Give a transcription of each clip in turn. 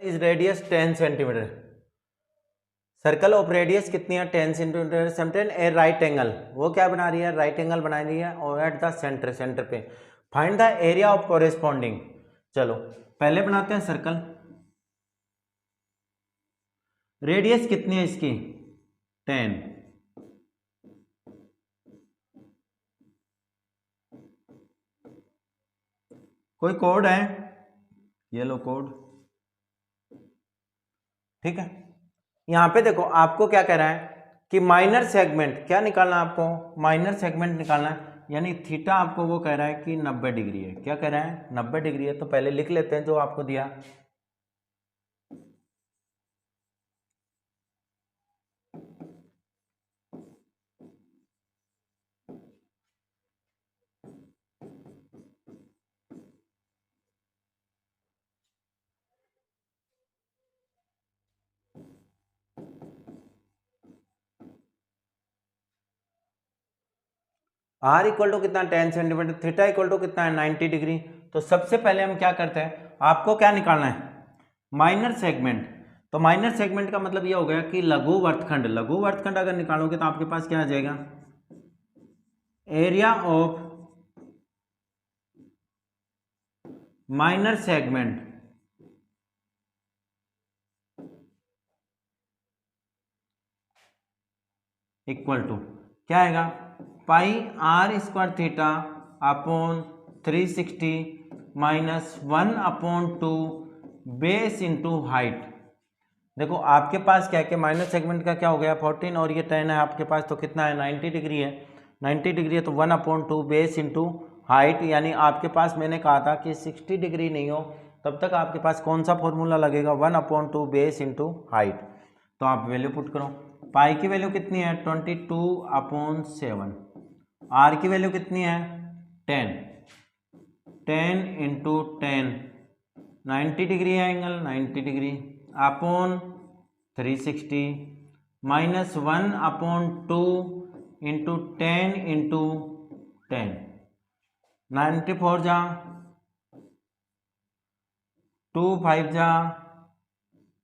Is radius 10 centimetre, circle of radius कितनी है 10 centimetre, ए right angle, वो क्या बना रही है, राइट एंगल बना रही है और एट द सेंटर, सेंटर पे find the area of corresponding. चलो पहले बनाते हैं सर्कल, रेडियस कितनी है इसकी 10, कोई कोड है, ये लो कोड, ठीक है। यहां पे देखो आपको क्या कह रहा है कि माइनर सेगमेंट क्या निकालना है आपको, माइनर सेगमेंट निकालना है, यानी थीटा आपको वो कह रहा है कि 90 डिग्री है, क्या कह रहा है 90 डिग्री है, तो पहले लिख लेते हैं जो आपको दिया, आर इक्वल टू कितना 10 सेंटीमीटर, थीटा इक्वल टू कितना है 90 डिग्री। तो सबसे पहले हम क्या करते हैं, आपको क्या निकालना है माइनर सेगमेंट, तो माइनर सेगमेंट का मतलब ये हो गया कि लघु वर्तखंड, लघु वर्तखंड अगर निकालोगे तो आपके पास क्या आ जाएगा, area of minor segment equal to क्या आएगा, pi r square theta upon 360 minus 1/2 base into height. देखो आपके पास क्या है कि माइनर सेगमेंट का क्या हो गया 14 और ये 10 है आपके पास, तो कितना है 90 डिग्री है, 90 डिग्री है तो 1/2 बेस इंटू हाइट, यानी आपके पास मैंने कहा था कि 60 डिग्री नहीं हो तब तक आपके पास कौन सा फॉर्मूला लगेगा 1/2 बेस इंटू हाइट। तो आप वैल्यू पुट करो, पाई की वैल्यू कितनी है 22/7, आर की वैल्यू कितनी है 10, 10 इंटू 10 90 डिग्री है angle 90 degree upon 360 minus 1/2 into 10 into 10, 94 जा 2 5 जा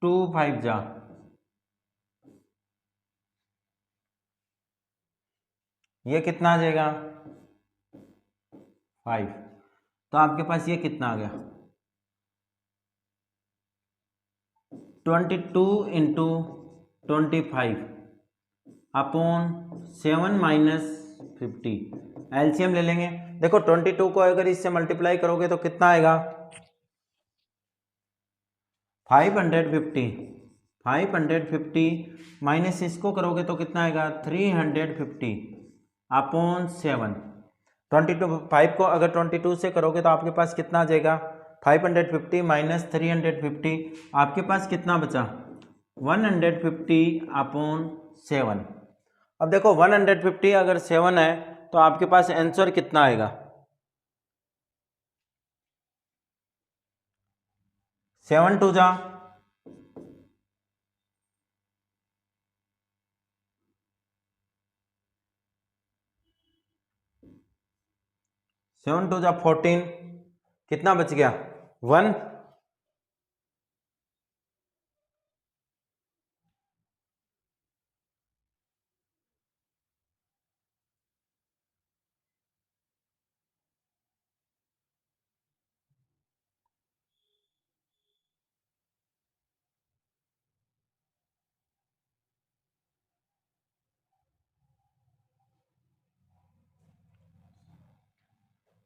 2 5 जा, ये कितना आ जाएगा 5, तो आपके पास ये कितना आ गया 22 इंटू 25 अपॉन 7 माइनस 50, एलसीएम ले लेंगे। देखो 22 को अगर इससे मल्टीप्लाई करोगे तो कितना आएगा 550, 550 माइनस इसको करोगे तो कितना आएगा 350 अपॉन 7, 5 को अगर 22 से करोगे तो आपके पास कितना आ जाएगा 550 माइनस 350, आपके पास कितना बचा 150 अपॉन 7। अब देखो 150 अगर 7 है तो आपके पास आंसर कितना आएगा 7 2 जा 7 2 जा 14, कितना बच गया 1,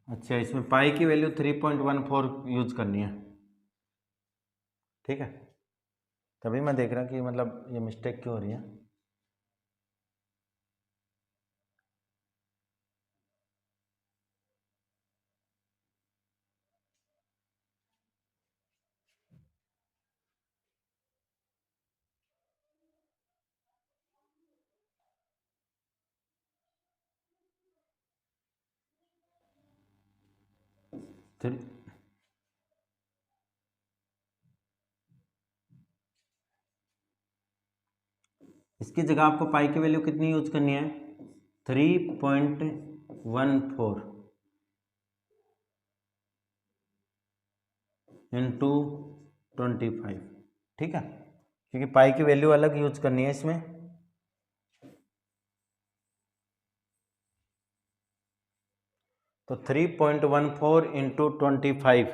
अच्छा इसमें पाई की वैल्यू 3.14 यूज करनी है, ठीक है, तभी मैं देख रहा कि मतलब ये मिस्टेक क्यों हो रही है। थ्री इसकी जगह आपको पाई की वैल्यू कितनी यूज करनी है 3.14 इंटू 25, ठीक है, क्योंकि पाई की वैल्यू अलग यूज करनी है इसमें। तो 3.14 इंटू 25,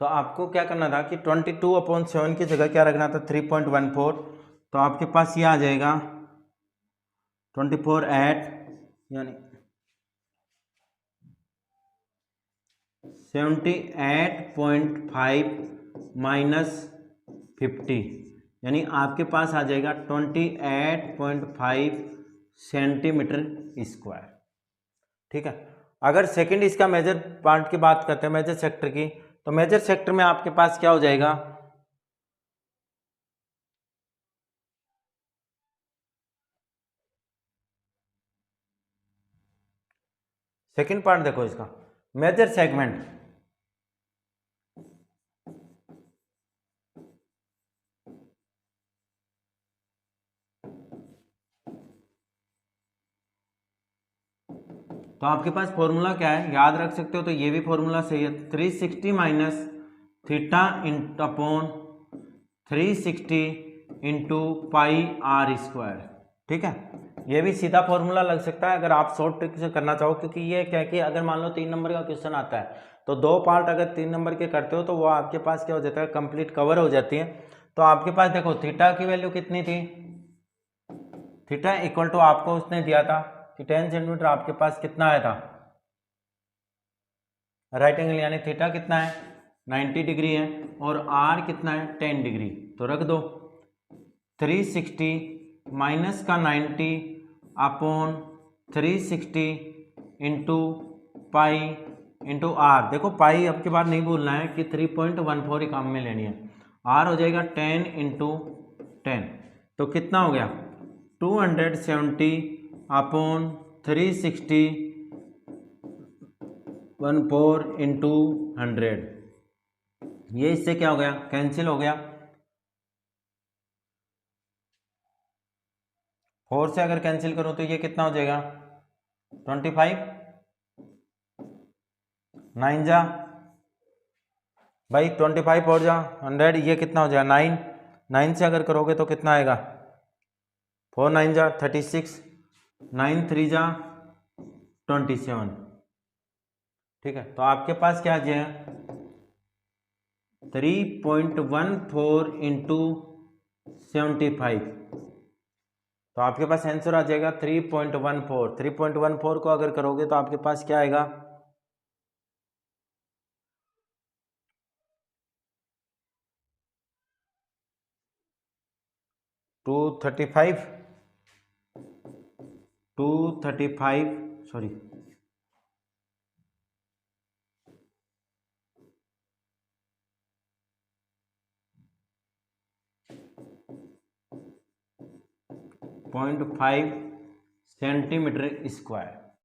तो आपको क्या करना था कि 22/7 की जगह क्या रखना था 3.14, तो आपके पास ये आ जाएगा 24/8 यानी 78.5 माइनस 50, यानी आपके पास आ जाएगा 28.5 सेंटीमीटर स्क्वायर। ठीक है, अगर सेकंड इसका मेजर पार्ट की बात करते हैं, मेजर सेक्टर की, तो मेजर सेक्टर में आपके पास क्या हो जाएगा, सेकंड पार्ट देखो इसका, मेजर सेगमेंट, तो आपके पास फॉर्मूला क्या है, याद रख सकते हो, तो ये भी फॉर्मूला सही है, 360 minus theta upon 360 into pi r square. ठीक है, ये भी सीधा फॉर्मूला लग सकता है अगर आप शॉर्ट ट्रिक से करना चाहो, क्योंकि ये क्या है कि अगर मान लो 3 नंबर का क्वेश्चन आता है तो 2 पार्ट अगर 3 नंबर के करते हो तो वो आपके पास क्या हो जाता है, कंप्लीट कवर हो जाती है। तो आपके पास देखो थीटा की वैल्यू कितनी थी, थीटा इक्वल टू आपको उसने दिया था कि 10 सेंटीमीटर, आपके पास कितना आया था, राइट एंगल, यानी थीटा कितना है 90 डिग्री है और आर कितना है 10 डिग्री, तो रख दो 360 माइनस का 90 upon 360 into pi into r. देखो पाई अब के बाद नहीं भूलना है कि 3.14 ही काम में लेनी है, आर हो जाएगा 10 इंटू 10, तो कितना हो गया 270 अपॉन 360 14 इंटू 100, ये इससे क्या हो गया, कैंसिल हो गया, 4 से अगर कैंसिल करो तो ये कितना हो जाएगा 25, 9 जा भाई 25 और जा 100, ये कितना हो जाएगा 9, 9 से अगर करोगे तो कितना आएगा 4 9 जा 36, 9 3 जा 27। ठीक है, तो आपके पास क्या आ जाएगा 3.14 इंटू 75, तो आपके पास आंसर आ जाएगा 3.14। 3.14 को अगर करोगे तो आपके पास क्या आएगा 235, 235 सॉरी 0.5 सेंटीमीटर स्क्वायर।